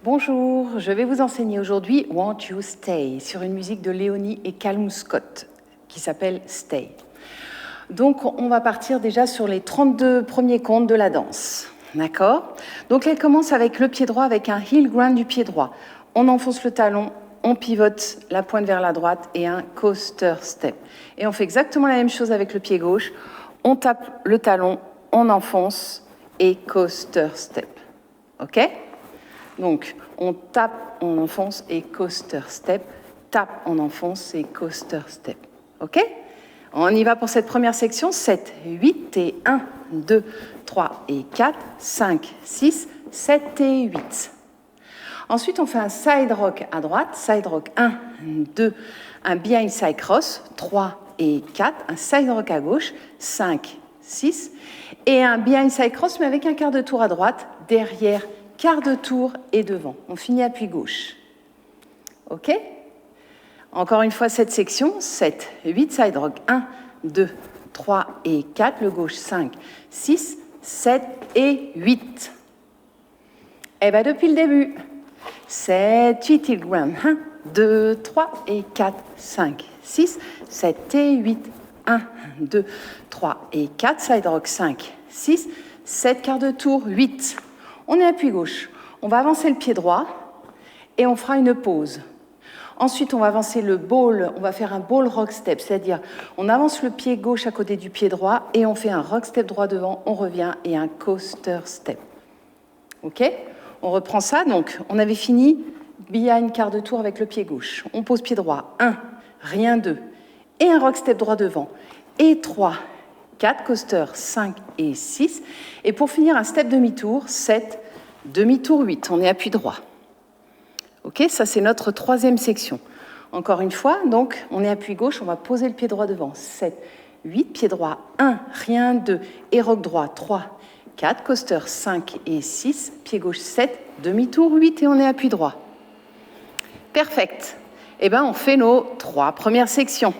Bonjour, je vais vous enseigner aujourd'hui Won't You Stay sur une musique de Léonie et Callum Scott qui s'appelle Stay. Donc on va partir déjà sur les 32 premiers comptes de la danse. D'accord? Donc elle commence avec le pied droit avec un heel grind du pied droit. On enfonce le talon, on pivote la pointe vers la droite et un coaster step. Et on fait exactement la même chose avec le pied gauche. On tape le talon, on enfonce et coaster step. OK? Donc, on tape, on enfonce et coaster step. Tape, on enfonce et coaster step. OK? On y va pour cette première section. 7, 8 et 1, 2, 3 et 4, 5, 6, 7 et 8. Ensuite, on fait un side rock à droite. Side rock 1, 2, un behind side cross, 3 et 4. Un side rock à gauche, 5, 6. Et un behind side cross, mais avec un quart de tour à droite, derrière, quart de tour et devant. On finit appui gauche. OK? Encore une fois, cette section, 7, 8, side rock, 1, 2, 3 et 4, le gauche, 5, 6, 7 et 8. Eh bien, depuis le début, 7, 8, heel grind, 1, 2, 3 et 4, 5, 6, 7 et 8, 1, 2, 3 et 4, side rock, 5, 6, 7, quart de tour, 8. On est appui gauche. On va avancer le pied droit et on fera une pause. Ensuite, on va avancer le ball, on va faire un ball rock step, c'est-à-dire on avance le pied gauche à côté du pied droit et on fait un rock step droit devant, on revient et un coaster step. OK? On reprend ça, donc on avait fini behind quart de tour avec le pied gauche. On pose pied droit, 1, rien 2, et un rock step droit devant, et 3, 4, coaster, 5 et 6. Et pour finir, un step demi-tour, 7, demi-tour 8. On est appui droit. OK, ça c'est notre troisième section. Encore une fois, donc on est appui gauche, on va poser le pied droit devant. 7, 8, pied droit, 1, rien 2, et rock droit, 3, 4, coaster, 5 et 6, pied gauche, 7, demi-tour 8 et on est appui droit. Perfect. Eh bien, on fait nos 3 premières sections.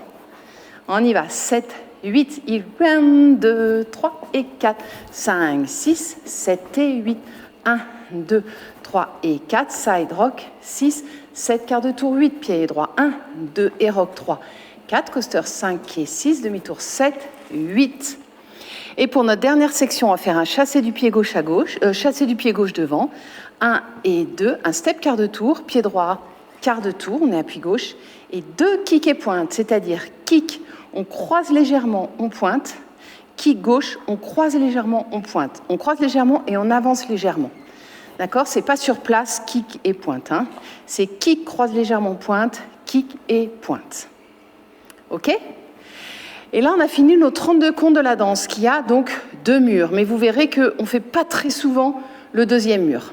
On y va, 7, 8, heel grind, 2, 3 et 4, 5, 6, 7 et 8, 1, 2, 3 et 4, side rock, 6, 7, quart de tour, 8, pied droit, 1, 2 et rock, 3, 4, coaster, 5 et 6, demi-tour, 7, 8. Et pour notre dernière section, on va faire un chassé du pied gauche à gauche, chassé du pied gauche devant, 1 et 2, un step quart de tour, pied droit, quart de tour, on est appui gauche, et 2 kick et pointe, c'est-à-dire kick, on croise légèrement, on pointe, kick gauche, on croise légèrement, on pointe. On croise légèrement et on avance légèrement. D'accord? C'est pas sur place, kick et pointe. Hein. C'est kick, croise légèrement, pointe, kick et pointe. OK? Et là, on a fini nos 32 comptes de la danse, qui a donc 2 murs. Mais vous verrez qu'on ne fait pas très souvent le deuxième mur.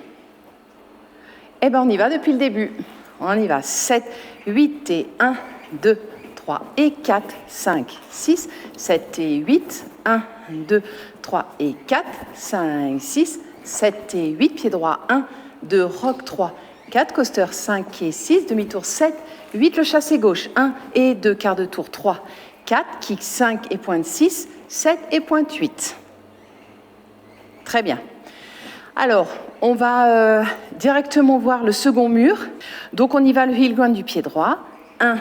Eh bien, on y va depuis le début. On y va. 7, 8 et 1, 2, 3 et 4, 5, 6, 7 et 8, 1, 2, 3 et 4, 5, 6, 7 et 8, pied droit, 1, 2, rock 3, 4, coaster 5 et 6, demi-tour 7, 8, le chassé gauche, 1 et 2, quart de tour 3, 4, kick 5 et pointe 6, 7 et pointe 8. Très bien. Alors, on va directement voir le second mur. Donc, on y va le heel grind du pied droit, 1,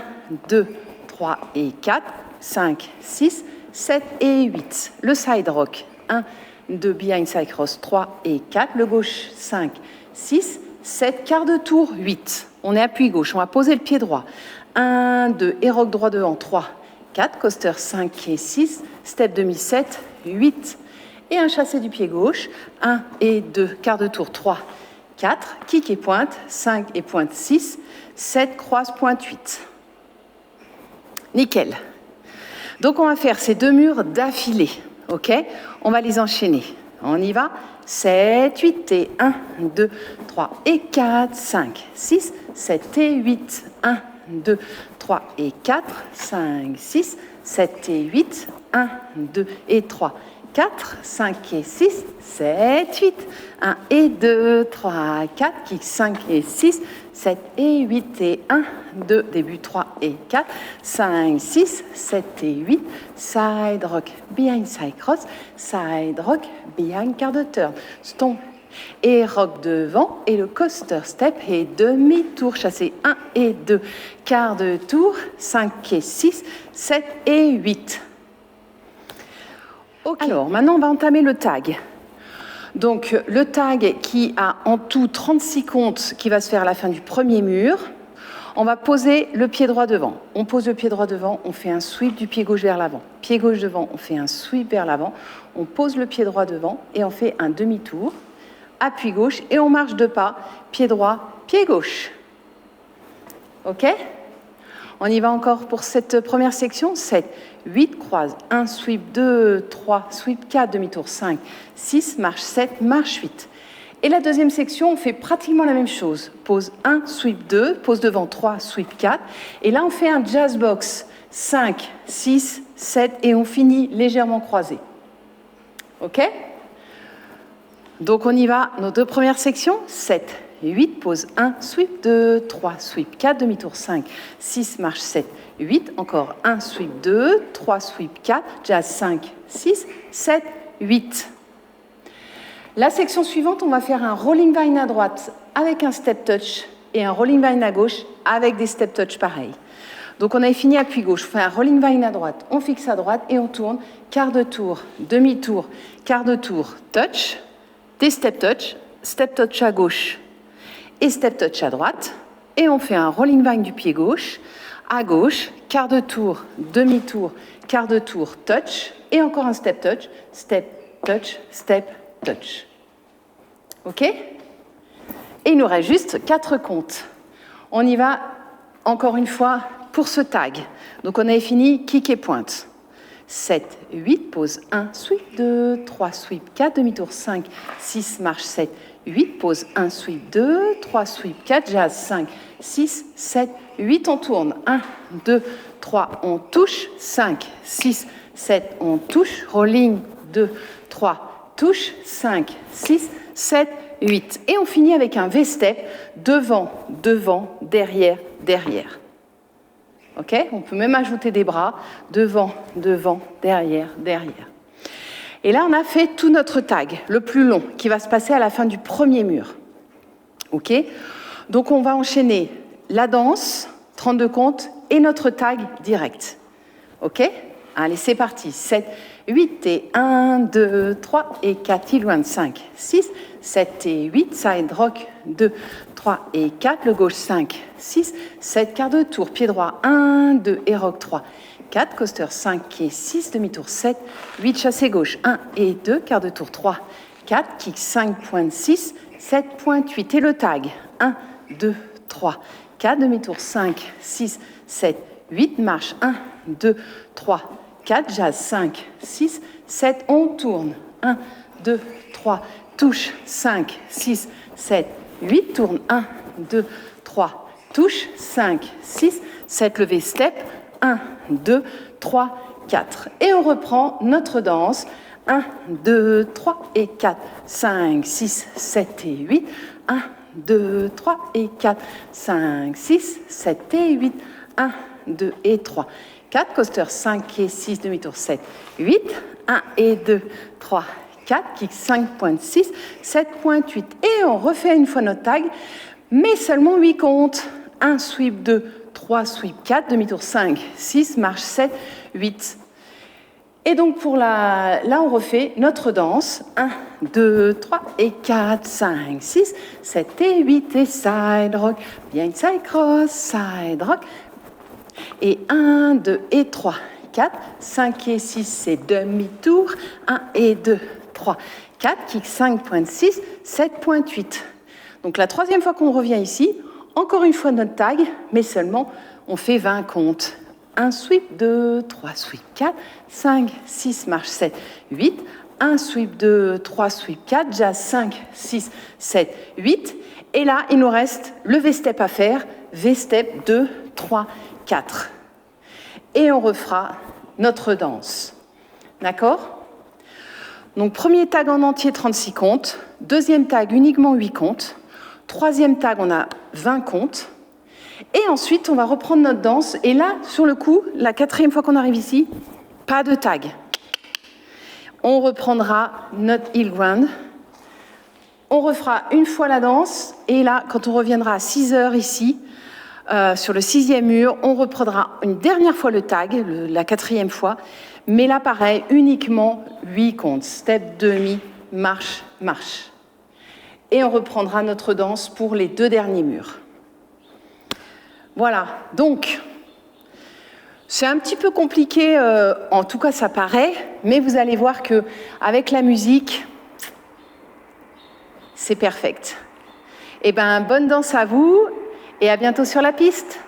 2, 3 et 4, 5, 6, 7 et 8. Le side rock, 1, 2, behind side cross, 3 et 4. Le gauche, 5, 6, 7, quart de tour, 8. On est appui gauche, on va poser le pied droit. 1, 2, et rock droit devant, 3, 4, coaster 5 et 6, step demi 7, 8. Et un chassé du pied gauche, 1 et 2, quart de tour, 3, 4, kick et pointe, 5 et pointe 6, 7, croise, pointe 8. Nickel. Donc on va faire ces 2 murs d'affilée, ok? On va les enchaîner. On y va. 7, 8 et 1, 2, 3 et 4, 5, 6, 7 et 8, 1, 2, 3 et 4, 5, 6, 7 et 8, 1, 2 et 3, 4, 5 et 6, 7, 8, 1 et 2, 3, 4, kick 5 et 6, 7 et 8 et 1, 2, début 3 et 4, 5, 6, 7 et 8, side rock, behind side cross, side rock, behind quart de turn, stomp, et rock devant, et le coaster step, et demi-tour, chassé 1 et 2, quart de tour, 5 et 6, 7 et 8. Okay. Alors, maintenant, on va entamer le tag. Donc, le tag qui a en tout 36 comptes qui va se faire à la fin du premier mur. On va poser le pied droit devant. On pose le pied droit devant, on fait un sweep du pied gauche vers l'avant. Pied gauche devant, on fait un sweep vers l'avant. On pose le pied droit devant et on fait un demi-tour. Appui gauche et on marche 2 pas. Pied droit, pied gauche. OK ? On y va encore pour cette première section. 7, 8, croise. 1, sweep, 2, 3, sweep, 4, demi-tour, 5, 6, marche 7, marche 8. Et la deuxième section, on fait pratiquement la même chose. Pose 1, sweep 2, pose devant 3, sweep 4. Et là, on fait un jazz box. 5, 6, 7, et on finit légèrement croisé. OK ? Donc, on y va, nos 2 premières sections. 7, 8, pose 1, sweep 2, 3, sweep 4, demi-tour 5, 6, marche 7, 8. Encore 1, sweep 2, 3, sweep 4, jazz 5, 6, 7, 8. La section suivante, on va faire un rolling vine à droite avec un step touch et un rolling vine à gauche avec des step touch pareils. Donc on avait fini appui gauche, on fait un rolling vine à droite, on fixe à droite et on tourne, quart de tour, demi-tour, quart de tour, touch, des step touch à gauche et step touch à droite, et on fait un rolling vine du pied gauche, à gauche, quart de tour, demi-tour, quart de tour, touch, et encore un step touch, step touch, step touch. OK ? Et il nous reste juste 4 comptes. On y va encore une fois pour ce tag. Donc on avait fini kick et pointe. 7, 8, pose 1, sweep 2, 3, sweep 4, demi-tour 5, 6, marche 7, 8, pose 1, sweep 2, 3, sweep 4, jazz 5, 6, 7, 8, on tourne. 1, 2, 3, on touche. 5, 6, 7, on touche. Rolling 2, 3, touche. 5, 6, 7, 8. Et on finit avec un V-step, devant, devant, derrière, derrière. OK ? On peut même ajouter des bras, devant, devant, derrière, derrière. Et là, on a fait tout notre tag, le plus long, qui va se passer à la fin du premier mur. OK ? Donc, on va enchaîner la danse, 32 comptes, et notre tag direct. OK ? Allez, c'est parti. 7, 8 et 1, 2, 3 et 4, T1, 5, 6, 7 et 8, side rock, 2, 3 et 4, le gauche 5, 6, 7, quart de tour, pied droit 1, 2 et rock 3, 4, coaster 5 et 6, demi-tour 7, 8, chassé gauche 1 et 2, quart de tour 3, 4, kick 5.6, 7.8 et le tag 1, 2, 3, 4, demi-tour 5, 6, 7, 8, marche 1, 2, 3, 4, jazz 5, 6, 7, on tourne 1, 2, 3, touche 5, 6, 7, 8, tourne 1, 2, 3, touche 5, 6, 7, levé step 1, 2, 3, 4. Et on reprend notre danse 1, 2, 3 et 4, 5, 6, 7 et 8, 1, 2, 3 et 4, 5, 6, 7 et 8, 1, 2 et 3, 4, coaster 5 et 6, demi-tour 7, 8, 1 et 2, 3, 4, kick 5.6, 7.8. Et on refait une fois notre tag, mais seulement 8 comptes. 1, sweep 2, 3, sweep 4, demi-tour 5, 6, marche 7, 8. Et donc là, on refait notre danse. 1, 2, 3 et 4, 5, 6, 7 et 8 et side rock, bien side cross, side rock. Et 1, 2 et 3, 4, 5 et 6, c'est demi-tour. 1 et 2, 3, 4, kick 5.6, 7.8. Donc la troisième fois qu'on revient ici, encore une fois notre tag, mais seulement on fait 20 comptes. 1 sweep 2, 3 sweep 4, 5, 6, marche 7, 8, 1 sweep 2, 3 sweep 4, jazz 5, 6, 7, 8. Et là, il nous reste le V-step à faire, V-step 2, 3, 4. Et on refera notre danse. D'accord ? Donc, premier tag en entier, 36 comptes. Deuxième tag, uniquement 8 comptes. Troisième tag, on a 20 comptes. Et ensuite, on va reprendre notre danse. Et là, sur le coup, la quatrième fois qu'on arrive ici, pas de tag. On reprendra notre heel ground. On refera une fois la danse, et là, quand on reviendra à 6 heures ici, sur le 6e mur, on reprendra une dernière fois le tag, la 4e fois, mais là, pareil, uniquement 8 comptes. Step, demi, marche, marche. Et on reprendra notre danse pour les 2 derniers murs. Voilà, donc, c'est un petit peu compliqué, en tout cas ça paraît, mais vous allez voir qu'avec la musique, c'est perfect. Eh bien, bonne danse à vous et à bientôt sur la piste.